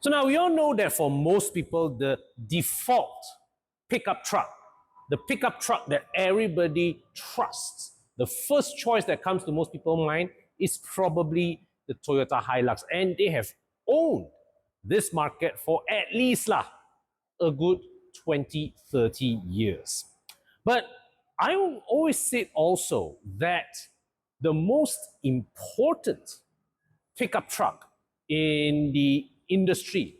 So now we all know that for most people, the default pickup truck, the pickup truck that everybody trusts, the first choice that comes to most people's mind is probably the Toyota Hilux. And they have owned this market for at least a good 20, 30 years. But I always say also that the most important pickup truck in the industry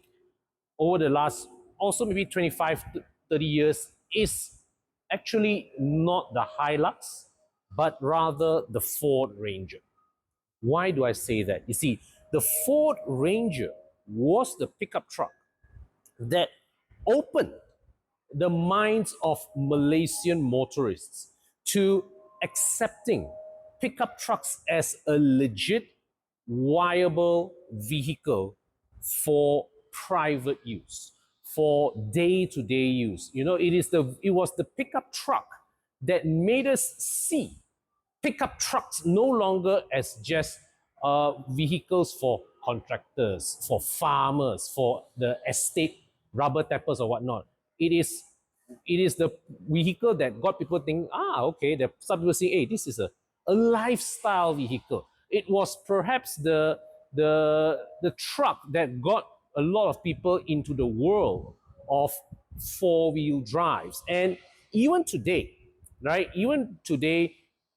over the last also maybe 25 to 30 years is actually not the Hilux, but rather the Ford Ranger. Why do I say that? You see, the Ford Ranger was the pickup truck that opened the minds of Malaysian motorists to accepting pickup trucks as a legit, viable vehicle for private use, for day-to-day use. You know, it was the pickup truck that made us see pickup trucks no longer as just vehicles for contractors, for farmers, for the estate rubber tappers or whatnot. It is the vehicle that got people thinking, okay, some people saying, hey, this is a lifestyle vehicle. It was perhaps the truck that got a lot of people into the world of four-wheel drives. And even today, right? Even today,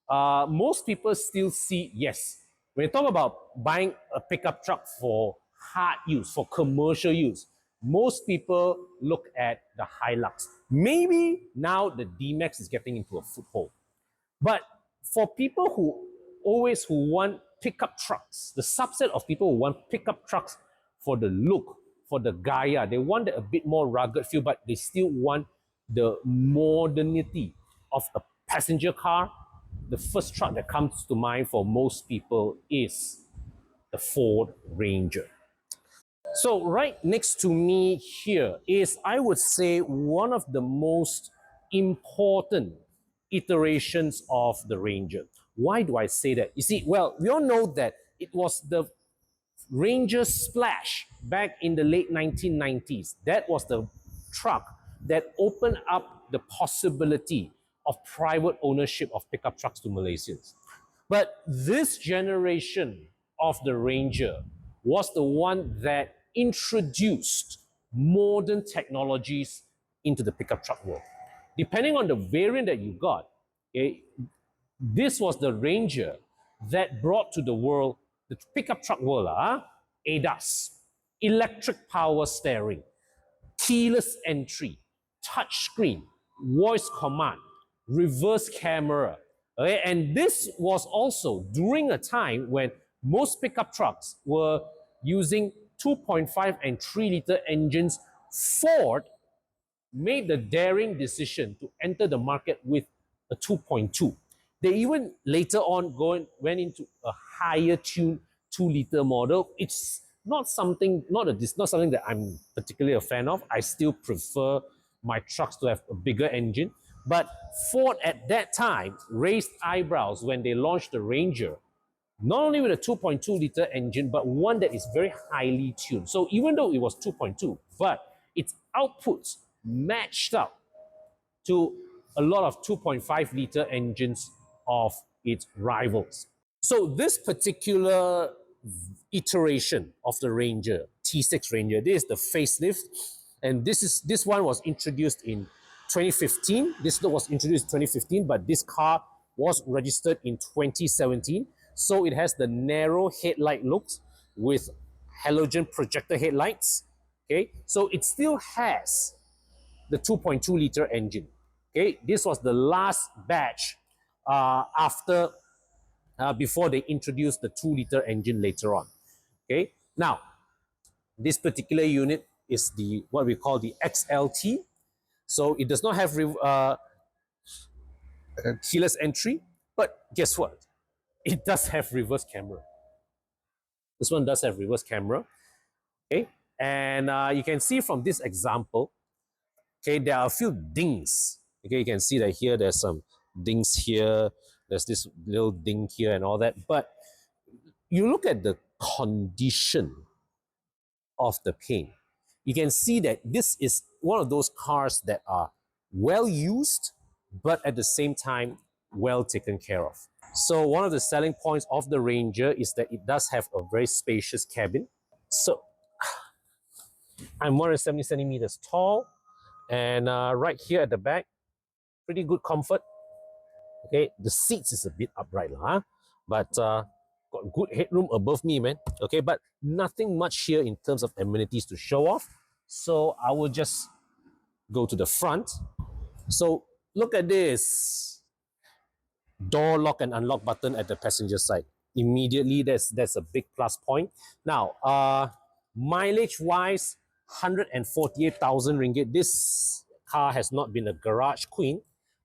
most people still see, yes, when you talk about buying a pickup truck for hard use, for commercial use, most people look at the Hilux. Maybe now the D-Max is getting into a foothold. But for people who want pickup trucks, the subset of people who want pickup trucks for the look, for the gaya, they want a bit more rugged feel, but they still want the modernity of a passenger car. The first truck that comes to mind for most people is the Ford Ranger. So right next to me here is, I would say, one of the most important iterations of the Ranger. Why do I say that? You see, well, we all know that it was the Ranger Splash back in the late 1990s. That was the truck that opened up the possibility of private ownership of pickup trucks to Malaysians. But this generation of the Ranger was the one that introduced modern technologies into the pickup truck world. Depending on the variant that you got, okay, this was the Ranger that brought to the world, the pickup truck world, ADAS, electric power steering, keyless entry, touch screen, voice command, reverse camera. Okay? And this was also during a time when most pickup trucks were using 2.5 and 3 liter engines. Ford made the daring decision to enter the market with a 2.2. They even later on went into a higher tuned 2 liter model. It's not something that I'm particularly a fan of. I still prefer my trucks to have a bigger engine. But Ford at that time raised eyebrows when they launched the Ranger, not only with a 2.2 liter engine, but one that is very highly tuned. So even though it was 2.2, but its outputs matched up to a lot of 2.5 liter engines of its rivals. So this particular iteration of the Ranger, T6 Ranger, this is the facelift, and this one was introduced in 2015. This was introduced in 2015, but this car was registered in 2017. So it has the narrow headlight looks with halogen projector headlights. Okay, so it still has the 2.2 liter engine. Okay, this was the last batch before they introduced the 2 liter engine later on. Okay, now this particular unit is what we call the XLT. So it does not have keyless entry, but guess what? It does have reverse camera. This one does have reverse camera. Okay, and you can see from this example, okay, there are a few dings. Okay, you can see that here there's some dings here, there's this little ding here and all that. But you look at the condition of the paint. You can see that this is one of those cars that are well used, but at the same time, well taken care of. So one of the selling points of the Ranger is that it does have a very spacious cabin. So I'm 170 centimeters tall, and right here at the back, pretty good comfort. Okay, the seats is a bit upright, huh? But got good headroom above me, man. Okay, but nothing much here in terms of amenities to show off. So I will just go to the front. So look at this door lock and unlock button at the passenger side. Immediately, that's a big plus point. Now, mileage wise, 148,000 ringgit. This car has not been a garage queen,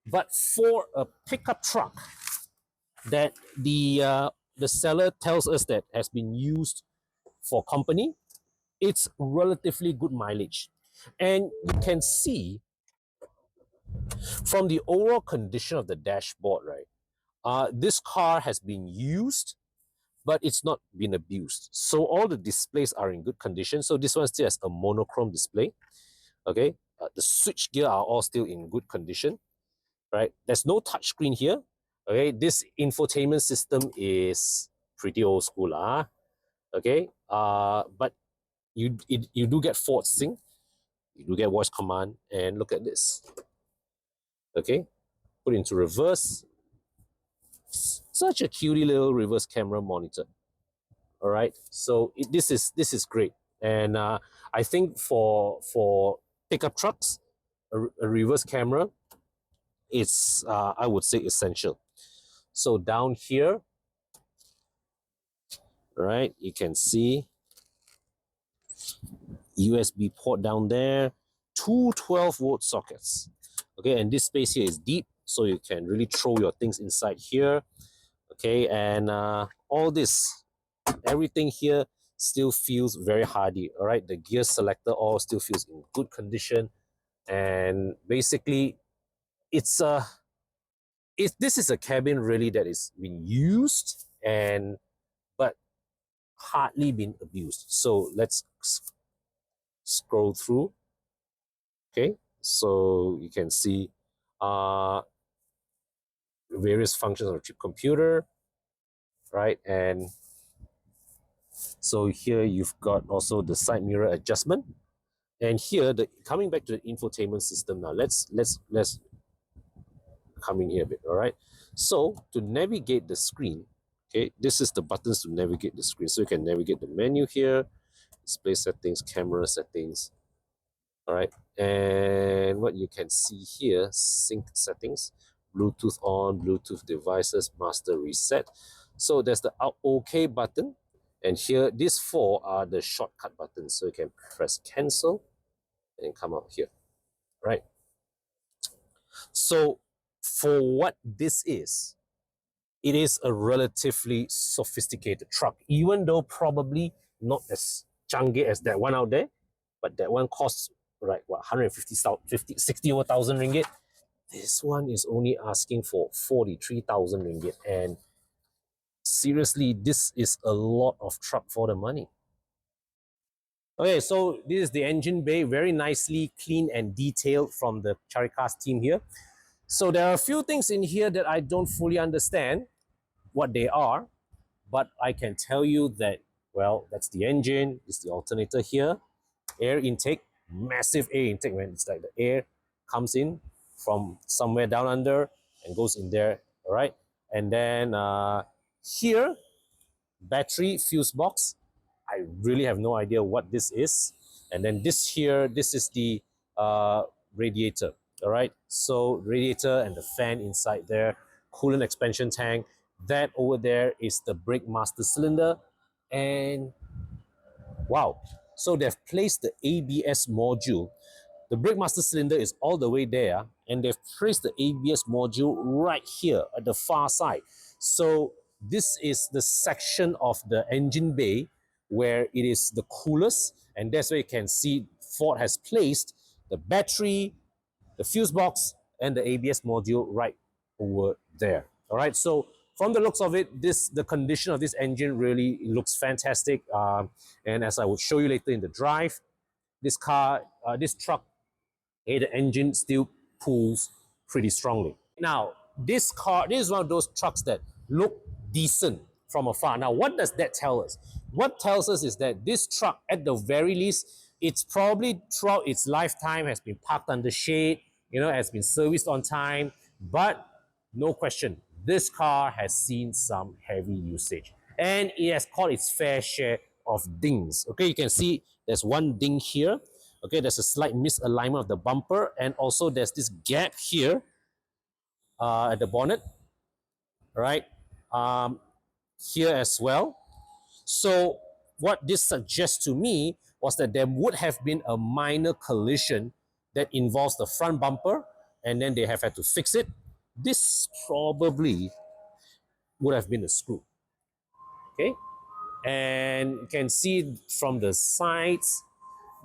but for a pickup truck that the seller tells us that has been used for company, it's relatively good mileage. And you can see from the overall condition of the dashboard, right? This car has been used, but it's not been abused. So all the displays are in good condition. So this one still has a monochrome display. Okay, the switch gear are all still in good condition, right? There's no touchscreen here. Okay, this infotainment system is pretty old school, okay. But you do get Ford Sync, you do get voice command, and look at this. Okay, put into reverse. Such a cutie little reverse camera monitor. All right, so this is great, and I think for pickup trucks, a reverse camera, it's I would say essential. So down here, right, you can see USB port down there, two 12-volt sockets. Okay, and this space here is deep, so you can really throw your things inside here. Okay, and all this, everything here still feels very hardy. All right, the gear selector all still feels in good condition, and basically, it's a this is a cabin really that is being used and but hardly been abused. So let's scroll through. Okay, so you can see various functions of a chip computer, right? And so here you've got also the side mirror adjustment, and here the coming back to the infotainment system now. Let's come in here a bit. All right, so to navigate the screen, okay, this is the buttons to navigate the screen. So you can navigate the menu here, display settings, camera settings. All right, and what you can see here, sync settings, Bluetooth on, Bluetooth devices, master reset. So there's the OK button, and here these four are the shortcut buttons. So you can press cancel and come out here, right? So for what this is, it is a relatively sophisticated truck, even though probably not as chunky as that one out there, but that one costs right what 60 over thousand ringgit. This one is only asking for 43,000 ringgit, and seriously, this is a lot of truck for the money. Okay, so this is the engine bay, very nicely clean and detailed from the Charikas team here. So there are a few things in here that I don't fully understand what they are, but I can tell you that, well, that's the engine, it's the alternator here, air intake, massive air intake, man. It's like the air comes in from somewhere down under and goes in there, all right? And then here, battery fuse box. I really have no idea what this is. And then this here, this is the radiator, all right? So radiator and the fan inside there, coolant expansion tank. That over there is the brake master cylinder. And wow, so they've placed the ABS module. The brake master cylinder is all the way there, and they've placed the ABS module right here at the far side. So this is the section of the engine bay where it is the coolest, and that's where you can see Ford has placed the battery, the fuse box, and the ABS module right over there. All right, so from the looks of it, the condition of this engine really looks fantastic. And as I will show you later in the drive, this truck, the engine still pulls pretty strongly. Now, this is one of those trucks that look decent from afar. Now, what does that tell us? What tells us is that this truck, at the very least, it's probably throughout its lifetime has been parked under shade, has been serviced on time, but no question, this car has seen some heavy usage and it has caught its fair share of dings. Okay, you can see there's one ding here. Okay, there's a slight misalignment of the bumper, and also there's this gap here at the bonnet, right? Here as well. So what this suggests to me was that there would have been a minor collision that involves the front bumper, and then they have had to fix it. This probably would have been a screw. Okay, and you can see from the sides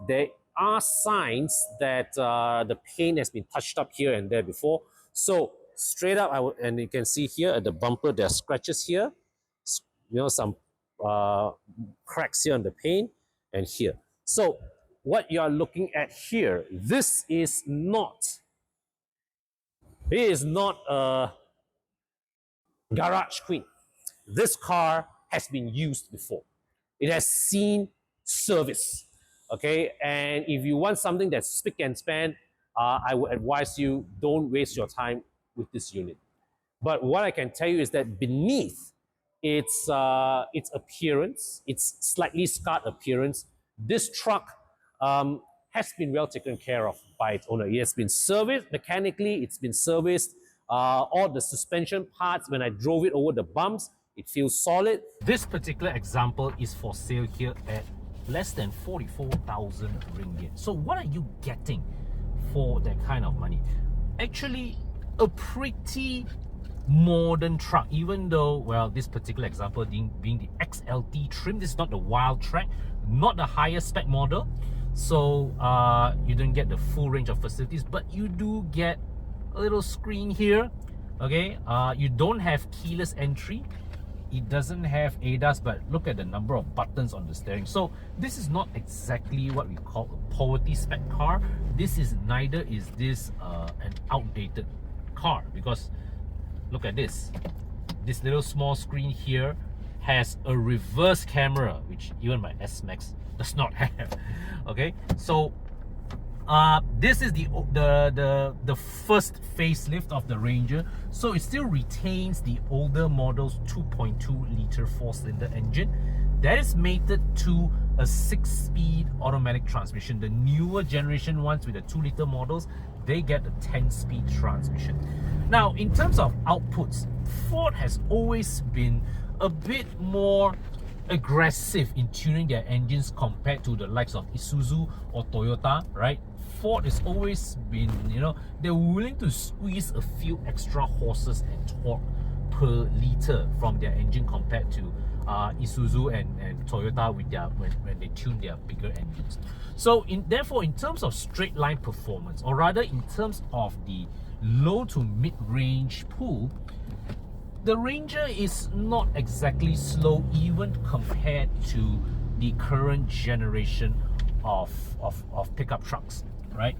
there are signs that the paint has been touched up here and there before. So straight up, and you can see here at the bumper there are scratches here, some cracks here on the paint and here. So what you are looking at here, this is not a garage queen. This car has been used before. It has seen service. Okay, and if you want something that's spick and span, I would advise you don't waste your time with this unit. But what I can tell you is that beneath its appearance, its slightly scarred appearance, this truck has been well taken care of by its owner. It has been serviced mechanically, it's been serviced. All the suspension parts, when I drove it over the bumps, it feels solid. This particular example is for sale here at less than 44,000 ringgit. So what are you getting for that kind of money? Actually, a pretty modern truck, even though, well, this particular example being the XLT trim. This is not the wild track, not the highest spec model, so you don't get the full range of facilities, but you do get a little screen here. Okay, you don't have keyless entry, it doesn't have ADAS, but look at the number of buttons on the steering. So this is not exactly what we call a poverty spec car. Neither is this an outdated car, because look at this little small screen here has a reverse camera, which even my S-Max does not have. Okay, so this is the first facelift of the Ranger, so it still retains the older model's 2.2 liter 4-cylinder engine that is mated to a 6-speed automatic transmission. The newer generation ones with the 2-liter models, they get a 10-speed transmission. Now, in terms of outputs, Ford has always been a bit more aggressive in tuning their engines compared to the likes of Isuzu or Toyota, right? Ford has always been, they're willing to squeeze a few extra horses and torque per liter from their engine compared to Isuzu and Toyota with when they tune their bigger engines. So therefore, in terms of straight line performance, or rather in terms of the low to mid-range pull, the Ranger is not exactly slow even compared to the current generation of pickup trucks, right?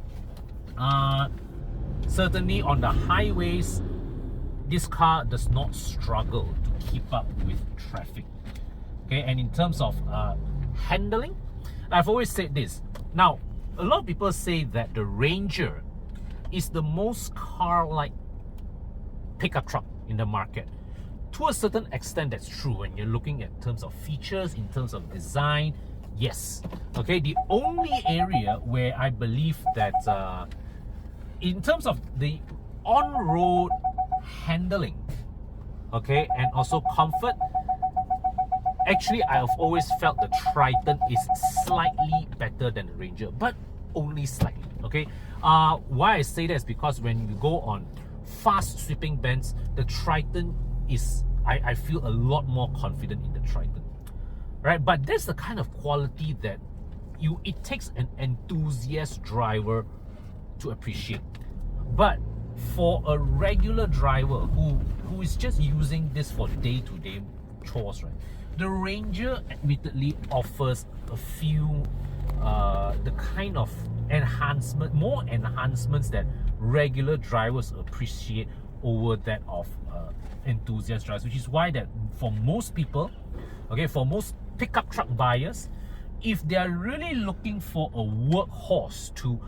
Certainly on the highways, this car does not struggle to keep up with traffic. Okay, and in terms of handling, I've always said this. Now, a lot of people say that the Ranger is the most car-like pickup truck in the market. To a certain extent, that's true when you're looking at terms of features, in terms of design. Yes. Okay, the only area where I believe that in terms of the on-road handling, okay, and also comfort, actually I have always felt the Triton is slightly better than the Ranger, but only slightly. Okay, why I say that is because when you go on fast sweeping bends, the Triton is, I feel a lot more confident in the Triton, right? But that's the kind of quality that it takes an enthusiast driver to appreciate. But for a regular driver who is just using this for day-to-day chores, right? The Ranger admittedly offers a few the kind of more enhancements that regular drivers appreciate over that of enthusiast drivers, which is why that for most people, okay, for most pickup truck buyers, if they are really looking for a workhorse to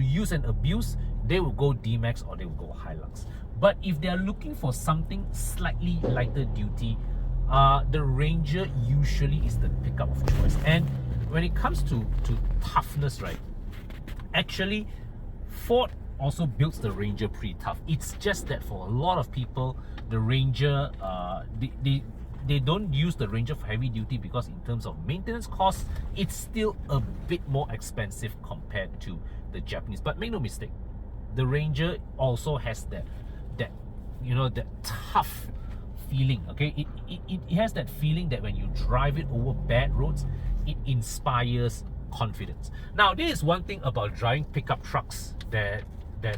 use and abuse, they will go D-Max or they will go Hilux. But if they are looking for something slightly lighter duty, the Ranger usually is the pickup of choice. And when it comes to toughness, right, actually Ford also builds the Ranger pretty tough. It's just that for a lot of people, the Ranger, they don't use the Ranger for heavy duty because in terms of maintenance costs, it's still a bit more expensive compared to the Japanese. But make no mistake, the Ranger also has that tough feeling. Okay, it has that feeling that when you drive it over bad roads, it inspires confidence. Now, there is one thing about driving pickup trucks that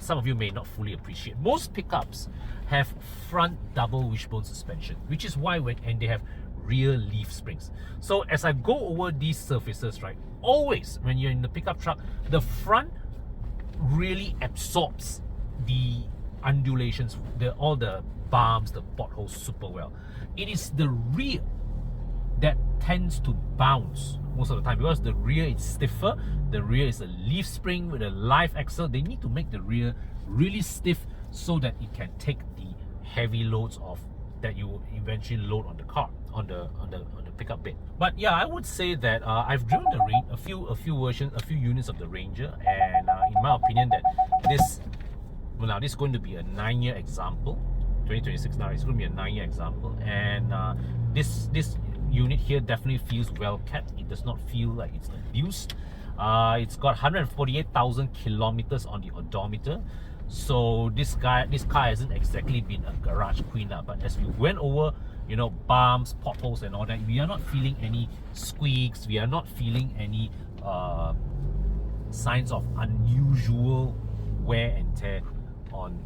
some of you may not fully appreciate. Most pickups have front double wishbone suspension, which is why and they have rear leaf springs. So as I go over these surfaces, right, always when you're in the pickup truck, the front really absorbs the undulations, all the bumps, the potholes super well. It is the rear that tends to bounce most of the time because the rear is stiffer. The rear is a leaf spring with a live axle. They need to make the rear really stiff so that it can take the heavy loads that you eventually load on the car, on the pickup bed. But yeah, I would say that I've driven a few units of the Ranger, and in my opinion, that this is going to be a 9-year example. 2026 now, it's going to be a 9-year example, and this unit here definitely feels well kept. It does not feel like it's abused. It's got 148,000 kilometers on the odometer, so this car hasn't exactly been a garage queen, but as we went over, bumps, potholes and all that, we are not feeling any squeaks, we are not feeling any signs of unusual wear and tear on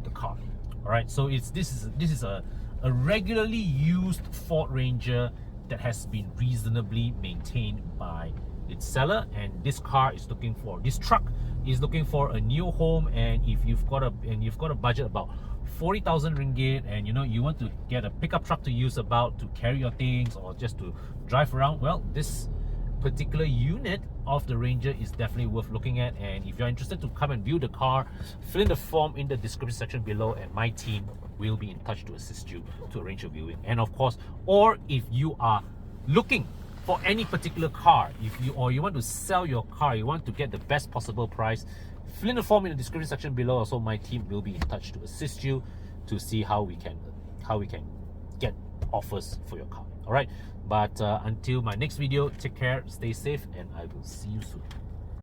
the car. All right, so this is a regularly used Ford Ranger that has been reasonably maintained by its seller, and this truck is looking for a new home. And if you've got a budget about 40,000 ringgit, and you want to get a pickup truck to use to carry your things or just to drive around, well, this particular unit of the Ranger is definitely worth looking at. And if you're interested to come and view the car, fill in the form in the description section below, and my team will be in touch to assist you to arrange a viewing. And of course, or if you are looking for any particular car, you want to sell your car, you want to get the best possible price, fill in the form in the description section below. Also, my team will be in touch to assist you to see how we can get offers for your car. All right, but until my next video, take care, stay safe, and I will see you soon.